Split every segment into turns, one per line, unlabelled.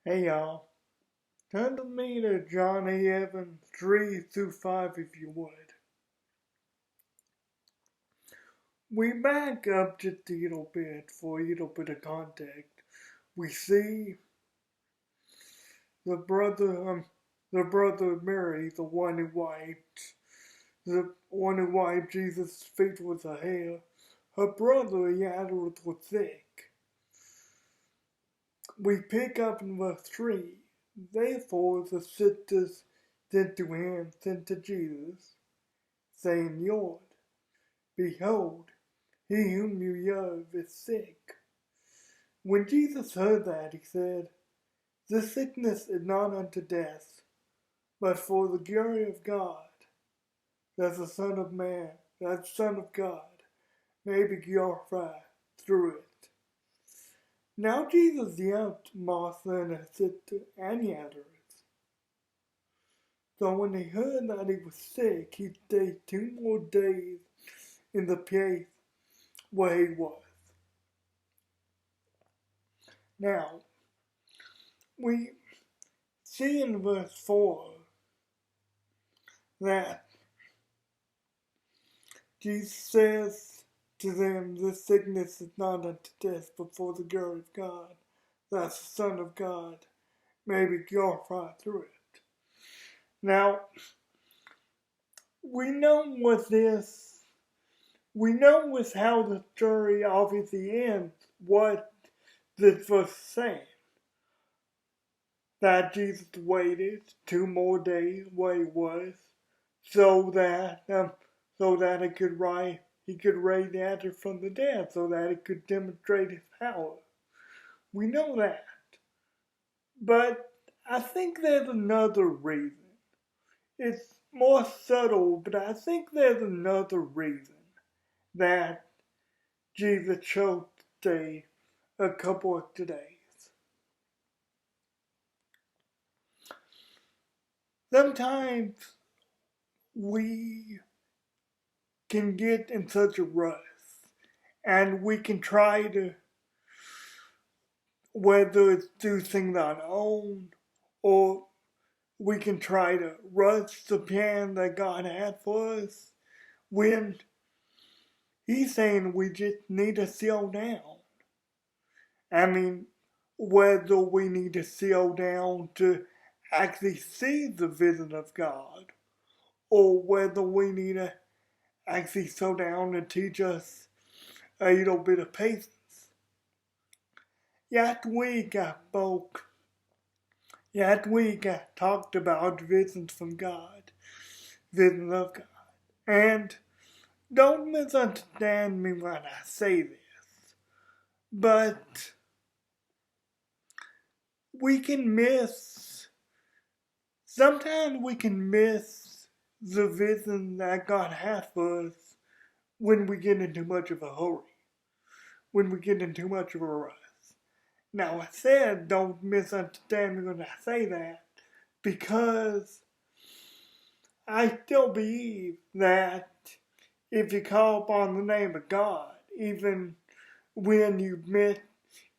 Hey y'all, turn to me to John 11, 3 through 5 if you would. We back up just a little bit for a little bit of context. We see the brother of Mary, the one who wiped Jesus' feet with her hair. Her brother Lazarus was sick. We pick up in verse 3. Therefore the sisters said to Jesus, saying, Lord, behold, he whom you love is sick. When Jesus heard that, he said, this sickness is not unto death, but for the glory of God, that the Son of God, may be glorified through it. Now Jesus loved Martha and her sister and Lazarus. So when he heard that he was sick, he stayed 2 more days in the place where he was. Now, we see in verse 4 that Jesus says to them, this sickness is not unto death, but for the glory of God, that the Son of God may be glorified through it. Now, we know with how the story obviously ends, what this was saying. That Jesus waited 2 more days where he was, so that he could raise Lazarus from the dead, so that he could demonstrate his power. We know that. But I think there's another reason. It's more subtle, but I think there's another reason that Jesus chose to stay a couple of days. Sometimes we can get in such a rush, and we can try to, whether it's do things on our own, or we can try to rush the plan that God had for us, when he's saying we just need to slow down. I mean, whether we need to slow down to actually see the vision of God, or whether we need to actually slow down and teach us a little bit of patience. Last week I talked about visions from God, visions of God. And don't misunderstand me when I say this, but sometimes we can miss the vision that God has for us when we get in too much of a hurry, when we get in too much of a rush. Now I said don't misunderstand me when I say that, because I still believe that if you call upon the name of God, even when you've met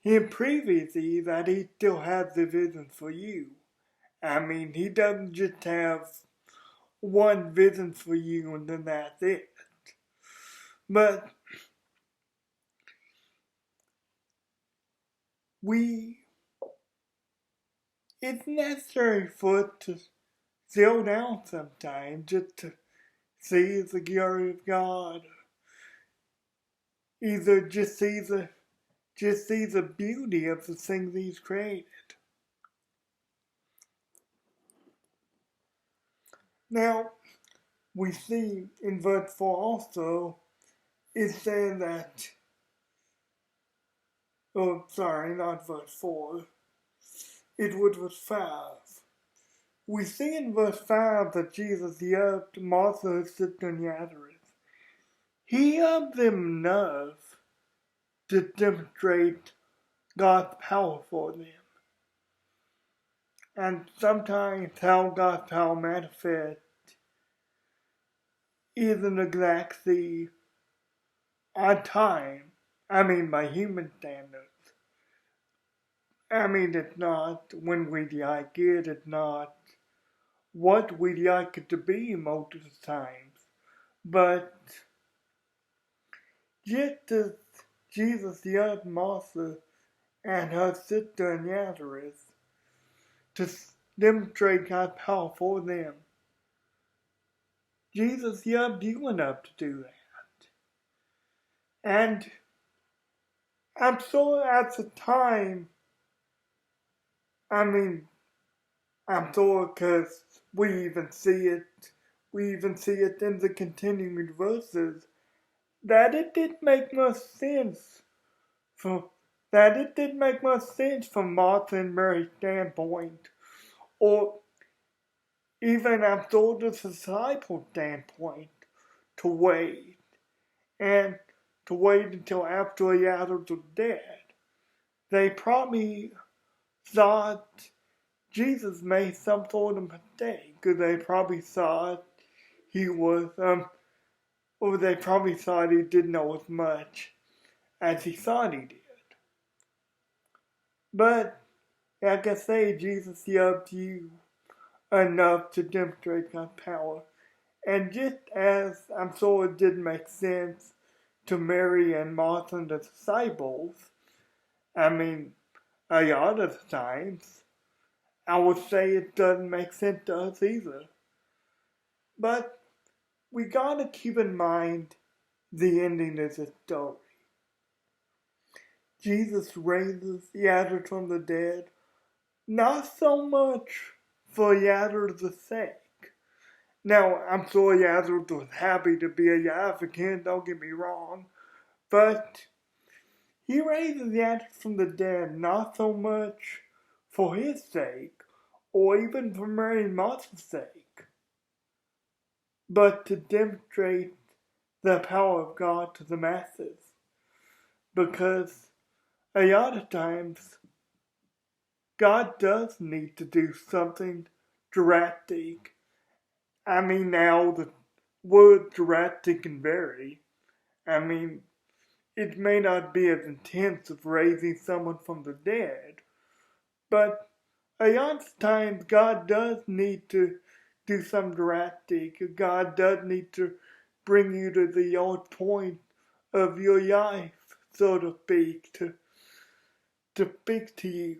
him previously, that he still has the vision for you. I mean, he doesn't just have one vision for you and then that's it. But it's necessary for us to slow down sometimes just to see the glory of God. Either just see the beauty of the things he's created. Now, we see in verse 4 also, it says that, not verse 4, it was verse 5. We see in verse 5 that Jesus loved Martha, his sister, and Lazarus. He loved them enough to demonstrate God's power for them. And sometimes how God's power manifests isn't exactly on time. I mean, by human standards. I mean, it's not when we like it, it's not what we like it to be most of the times. But just as Jesus loved Martha and her sister Nazareth to demonstrate God's power for them, Jesus loved you enough to do that. And I'm sure at the time, I mean, I'm sure because we even see it in the continuing verses, that it did make much sense for that it did make much sense from Martha and Mary's standpoint, or even I'm sure the disciples' standpoint, to wait and to wait until after Lazarus was dead. They probably thought Jesus made some sort of mistake, because they probably thought he was, or they probably thought he didn't know as much as he thought he did. But, like I say, Jesus loved you enough to demonstrate God's power. And just as I'm sure it didn't make sense to Mary and Martha and the disciples, I mean, a lot of the times, I would say it doesn't make sense to us either. But we gotta keep in mind the ending of the story. Jesus raises Lazarus from the dead, not so much for Lazarus' sake. Now, I'm sure Lazarus was happy to be alive again, don't get me wrong, but he raises Lazarus from the dead not so much for his sake, or even for Mary and Martha's sake, but to demonstrate the power of God to the masses. Because a lot of times, God does need to do something drastic. I mean, now the word drastic can vary. I mean, it may not be as intense as raising someone from the dead, but a lot of times God does need to do some drastic. God does need to bring you to the old point of your life, so to speak, to speak to you.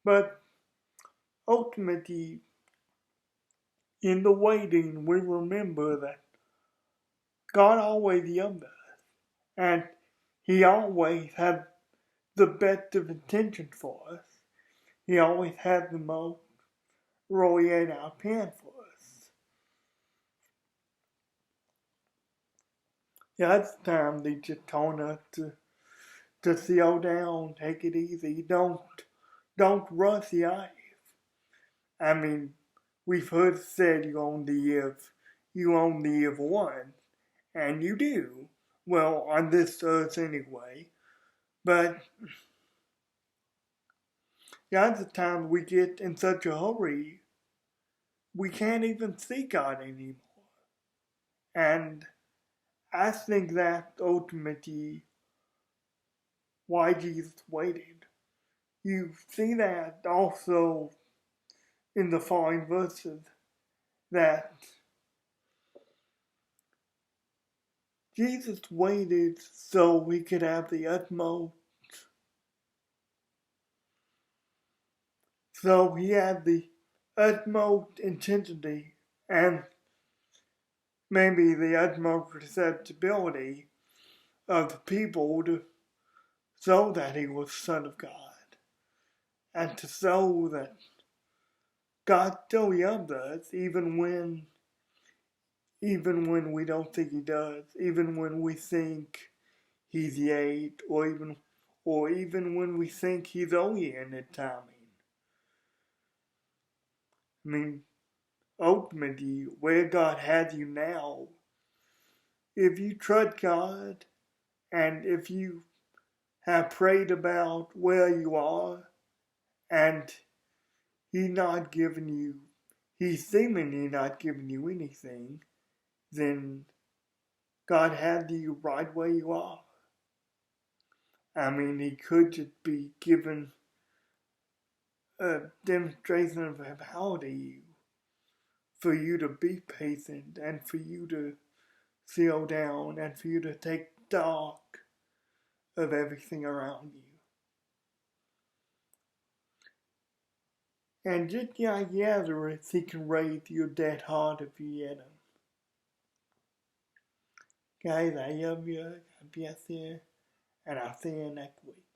But ultimately, in the waiting, we remember that God always loved us, and He always had the best of intentions for us. He always had the most royal out plan for us. That's the time they just told us to slow down, take it easy, don't rush life. I mean, we've heard said you only live once, and you do. Well, on this earth anyway. But lots of times we get in such a hurry, we can't even see God anymore. And I think that's ultimately why Jesus waited. You see that also in the following verses, that Jesus waited so we could have the utmost, so he had the utmost intensity and maybe the utmost receptibility of the people to show that he was Son of God, and to show that God still loves us even when we don't think he does, even when we think he's late, or even when we think he's only in his timing. I mean, ultimately, where God has you now, if you trust God, and if you have prayed about where you are, and He's seemingly not giving you anything, then God has you right where you are. I mean, he could just be given a demonstration of how to you, for you to be patient and for you to slow down and for you to take stock of everything around you. And just like Lazarus, he can raise your dead heart if you let him. Guys, I love you. God bless you. And I'll see you next week.